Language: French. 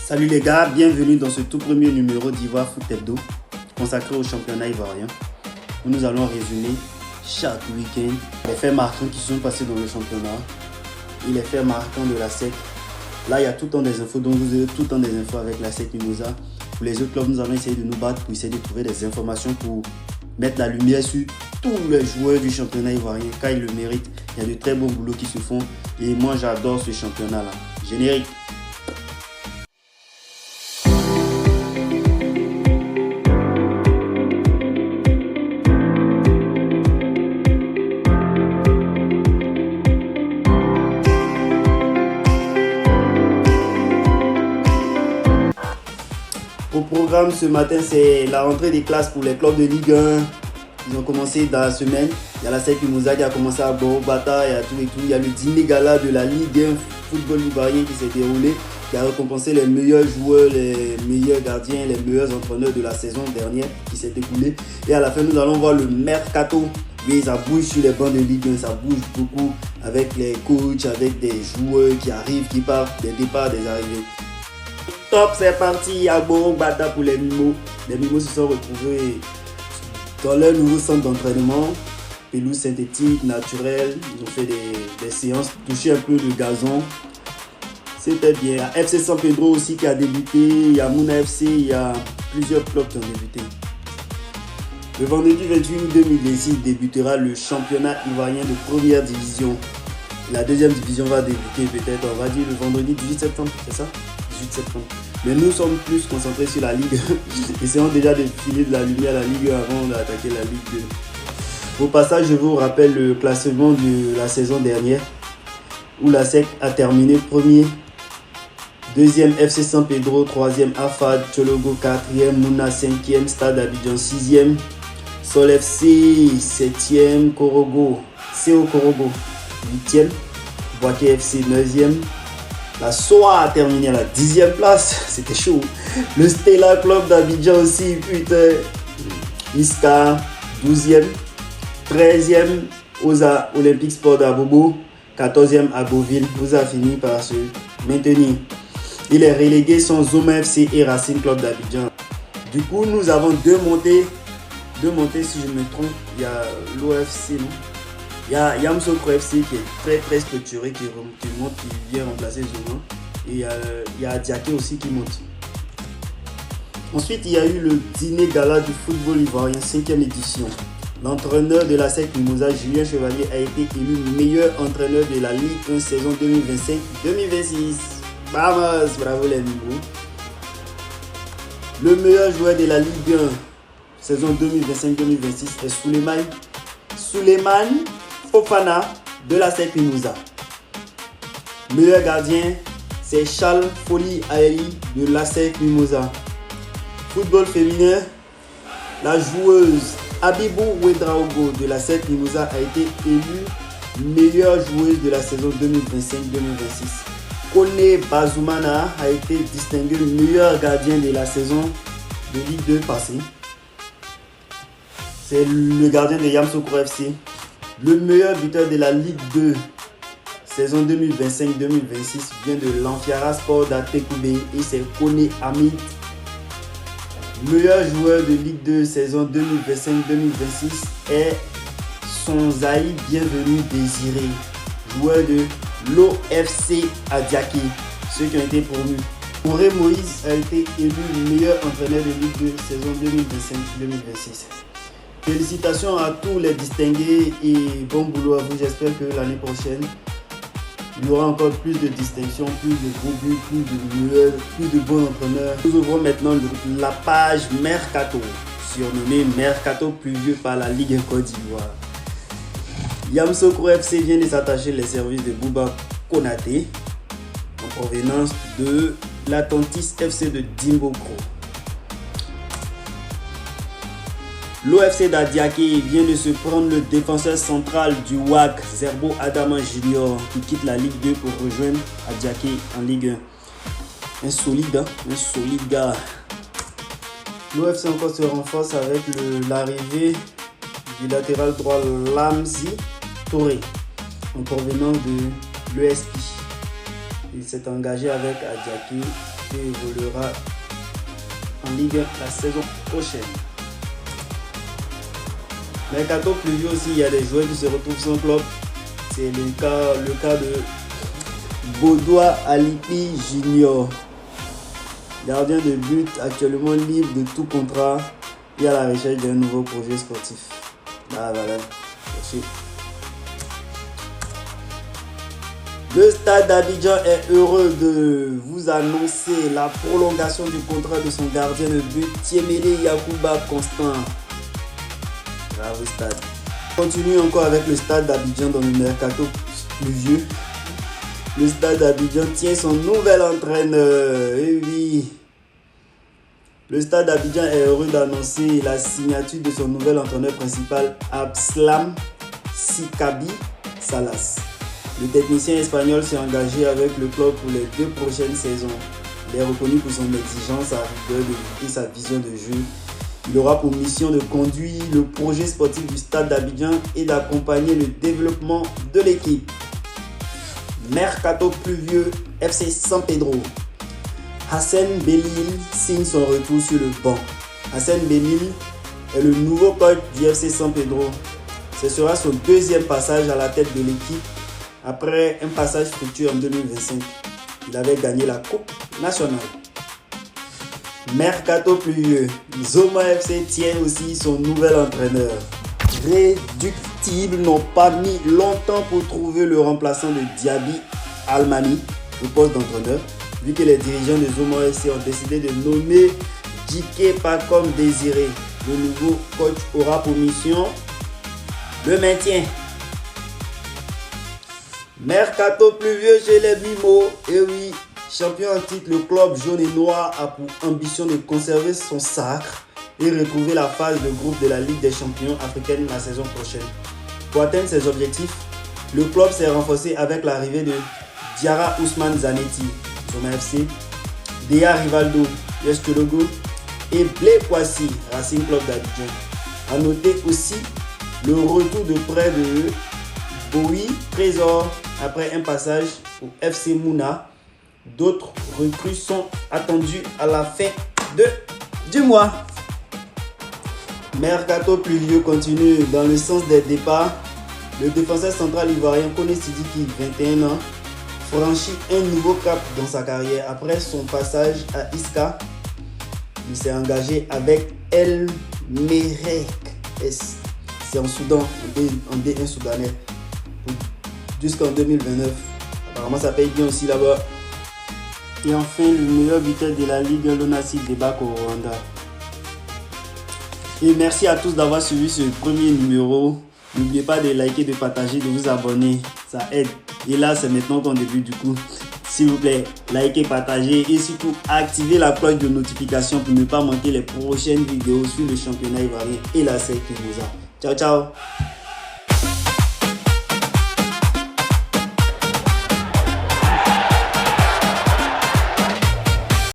Salut les gars, bienvenue dans ce tout premier numéro d'Ivoire Foot Hebdo consacré au championnat ivoirien où nous allons résumer chaque week-end les faits marquants qui sont passés dans le championnat et les faits marquants de la SEC. Là, il y a tout le temps des infos, donc vous avez tout le temps des infos avec la SEC Mimosa. Pour les autres clubs, nous allons essayer de nous battre pour essayer de trouver des informations pour mettre la lumière sur tous les joueurs du championnat ivoirien car ils le méritent. Il y a de très bons boulots qui se font et moi j'adore ce championnat-là. Générique. Au programme ce matin, c'est la rentrée des classes pour les clubs de Ligue 1. Ils ont commencé dans la semaine. Il y a la SEC Mimosa qui a commencé à Boro-Bata, il y a tout et tout. Il y a le dîner gala de la Ligue 1 football ivoirien qui s'est déroulé, qui a récompensé les meilleurs joueurs, les meilleurs gardiens, les meilleurs entraîneurs de la saison dernière qui s'est écoulée. Et à la fin, nous allons voir le mercato. Oui, ça bouge sur les bancs de Ligue 1, ça bouge beaucoup avec les coachs, avec des joueurs qui arrivent, qui partent, des départs, des arrivées. Top, c'est parti à Boro-Bata pour les Mimos. Les Mimos se sont retrouvés dans leur nouveau centre d'entraînement. Pelouse synthétique, naturelle. Ils ont fait des séances, touché un peu de gazon. C'était bien. Il y a FC San Pedro aussi qui a débuté. Il y a Mouna FC, il y a plusieurs clubs qui ont débuté. Le vendredi 28 août 2026 débutera le championnat ivoirien de première division. La deuxième division va débuter peut-être, on va dire, le vendredi 18 septembre, c'est ça? 18 septembre. Mais nous sommes plus concentrés sur la Ligue 1. Essayons déjà de filer de la lumière à la Ligue 1 avant d'attaquer la Ligue 2. Au passage, je vous rappelle le classement de la saison dernière où la SEC a terminé premier, deuxième FC San Pedro, troisième AFAD, Tchologo quatrième, Mouna cinquième, Stade Abidjan sixième, Sol FC septième, Korogo, CO Korogo huitième, Boaké FC neuvième. La SOA a terminé à la 10e place, c'était chaud. Le Stella Club d'Abidjan aussi, putain. Iska, 12e. 13e, Oza Olympique Sport d'Abobo. 14e, Agoville. Oza a fini par se maintenir. Et les relégués sont Zoma FC et Racing Club d'Abidjan. Du coup, nous avons deux montées. Deux montées, si je me trompe. Il y a l'OFC, non? Il y a Yamsokro FC qui est très structuré, qui monte, qui vient remplacer Zoma. Et il y a Diaké aussi qui monte. Ensuite, il y a eu le dîner gala du football ivoirien, 5e édition. L'entraîneur de la SEC Mimosa, Julien Chevalier, a été élu meilleur entraîneur de la Ligue 1 saison 2025-2026. Vamos, bravo les Mimos. Le meilleur joueur de la Ligue 1 saison 2025-2026 est Souleymane Fofana de la SEC Mimosa. Meilleur gardien, c'est Charles Foli Aeli de la SEC Mimosa. Football féminin, la joueuse Abibou Ouedraogo de la SEC Mimosa a été élue meilleure joueuse de la saison 2025-2026. Kone Bazoumana a été distingué meilleur gardien de la saison de Ligue 2 passée. C'est le gardien de Yamsokro FC. Le meilleur buteur de la Ligue 2 saison 2025-2026 vient de l'Amfiara Sport d'Atekoubé et c'est Kone Hamid. Meilleur joueur de Ligue 2 saison 2025-2026 est Sonzaï Bienvenu Désiré, joueur de l'OFC Adiaké, ceux qui ont été promus. Auré Moïse a été élu meilleur entraîneur de Ligue 2 saison 2025-2026. Félicitations à tous les distingués et bon boulot à vous. J'espère que l'année prochaine, il y aura encore plus de distinctions, plus de gros buts, plus de meilleurs, plus de bons entraîneurs. Nous ouvrons maintenant la page Mercato, surnommée Mercato pluvieux par la Ligue 1 Côte d'Ivoire. Yamsokro FC vient de s'attacher les services de Bouba Konaté en provenance de l'Atlantis FC de Dimbokro. L'OFC d'Adiaké vient de se prendre le défenseur central du WAC, Zerbo Adama Junior, qui quitte la Ligue 2 pour rejoindre Adiaké en Ligue 1. Un solide gars. L'OFC encore se renforce avec l'arrivée du latéral droit Lamzi Touré en provenance de l'ESP. Il s'est engagé avec Adiaké et évoluera en Ligue 1 la saison prochaine. Mercato pluvieux aussi, il y a des joueurs qui se retrouvent sans club. C'est le cas de Bodoua Alipi Junior. Gardien de but, actuellement libre de tout contrat et à la recherche d'un nouveau projet sportif. Voilà. Merci. Le Stade d'Abidjan est heureux de vous annoncer la prolongation du contrat de son gardien de but, Tiemele Yacouba Constant. Bravo Stade. On continue encore avec le Stade d'Abidjan dans le mercato pluvieux. Le Stade d'Abidjan tient son nouvel entraîneur. Et oui. Le Stade d'Abidjan est heureux d'annoncer la signature de son nouvel entraîneur principal, Abslam Sikabi Salas. Le technicien espagnol s'est engagé avec le club pour les 2 prochaines saisons. Il est reconnu pour son exigence, sa rigueur et sa vision de jeu. Il aura pour mission de conduire le projet sportif du Stade d'Abidjan et d'accompagner le développement de l'équipe. Mercato pluvieux, FC San Pedro. Hassan Belil signe son retour sur le banc. Hassan Belil est le nouveau coach du FC San Pedro. Ce sera son 2e passage à la tête de l'équipe après un passage fructueux en 2025. Il avait gagné la Coupe nationale. Mercato pluvieux. Zoma FC tient aussi son nouvel entraîneur. Réductibles n'ont pas mis longtemps pour trouver le remplaçant de Diaby Almami au poste d'entraîneur, vu que les dirigeants de Zoma FC ont décidé de nommer Dike Pacom Désiré. Le nouveau coach aura pour mission le maintien. Mercato pluvieux chez les Mimos. Et oui, champion en titre, le club jaune et noir a pour ambition de conserver son sacre et retrouver la phase de groupe de la Ligue des champions africaine la saison prochaine. Pour atteindre ses objectifs, le club s'est renforcé avec l'arrivée de Diarra Ousmane Zanetti, Zoma FC, Dea Rivaldo, US Togo et Blé Poissy, Racing Club d'Abidjan. A noter aussi le retour de près de Bowie Trésor après un passage au FC Mouna. D'autres recrues sont attendues à la fin du mois. Mercato pluvieux continue dans le sens des départs. Le défenseur central ivoirien Kone Sidiki, 21 ans, franchit un nouveau cap dans sa carrière. Après son passage à Iska, il s'est engagé avec El Merreikh S. C'est en Soudan, en D1 soudanais, jusqu'en 2029. Apparemment, ça paye bien aussi là-bas. Et enfin, le meilleur buteur de la Ligue, Lonasi débarque au Rwanda. Et merci à tous d'avoir suivi ce premier numéro. N'oubliez pas de liker, de partager, de vous abonner. Ça aide. Et là, c'est maintenant qu'on débute du coup. S'il vous plaît, likez, partagez et surtout activez la cloche de notification pour ne pas manquer les prochaines vidéos sur le championnat ivoirien et la CEC Mimosa. Ciao, ciao!